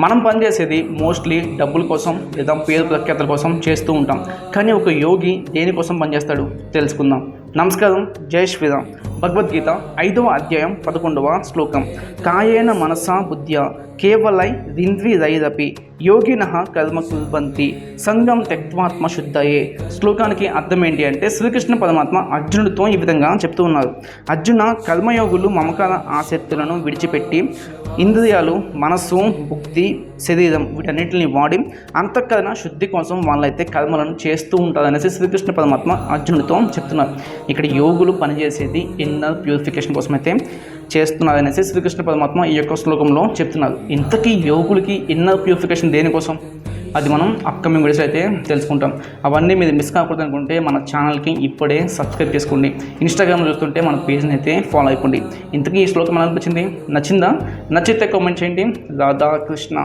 మనం పనిచేసేది మోస్ట్లీ డబ్బుల కోసం లేదా పేరు ప్రఖ్యాతుల కోసం చేస్తూ ఉంటాం. కానీ ఒక యోగి దేనికోసం పనిచేస్తాడు తెలుసుకుందాం. నమస్కారం, జై శ్రీరామ్. భగవద్గీత 5వ అధ్యాయం 11వ శ్లోకం. కాయేన మనసా బుద్ధ్యా కేవలై రింద్రిరైరపి యోగినః కర్మ కుర్వంతి సంగం త్యక్త్వాత్మ శుద్ధయే. శ్లోకానికి అర్థం ఏంటి అంటే, శ్రీకృష్ణ పరమాత్మ అర్జునుడితో ఈ విధంగా చెప్తూ ఉన్నారు. అర్జున, కర్మయోగులు మమకార ఆసక్తులను విడిచిపెట్టి ఇంద్రియాలు, మనస్సు, బుద్ధి, శరీరం వీటన్నిటిని వాడి అంతఃకరణ శుద్ధి కోసం వాళ్ళైతే కర్మలను చేస్తూ ఉంటారు అనేసి శ్రీకృష్ణ పరమాత్మ అర్జునుడితో చెప్తున్నారు. ఇక్కడ యోగులు పనిచేసేది ఇన్నర్ ప్యూరిఫికేషన్ కోసం అయితే చేస్తున్నారు అనేసి శ్రీకృష్ణ పరమాత్మ ఈ యొక్క శ్లోకంలో చెప్తున్నారు. ఇంతకీ యోగులకి ఇన్నర్ ప్యూరిఫికేషన్ దేనికోసం, అది మనం అప్కమింగ్ వీడియోస్ అయితే తెలుసుకుంటాం. అవన్నీ మీరు మిస్ కాకూడదు అనుకుంటే మన ఛానల్కి ఇప్పుడే సబ్స్క్రైబ్ చేసుకోండి. ఇన్స్టాగ్రామ్లో చూస్తుంటే మన పేజ్ని అయితే ఫాలో అయిపోండి. ఇంతకీ ఈ శ్లోకం ఎలా అనిపించింది? నచ్చిందా? నచ్చితే కామెంట్ చేయండి. రాధాకృష్ణ.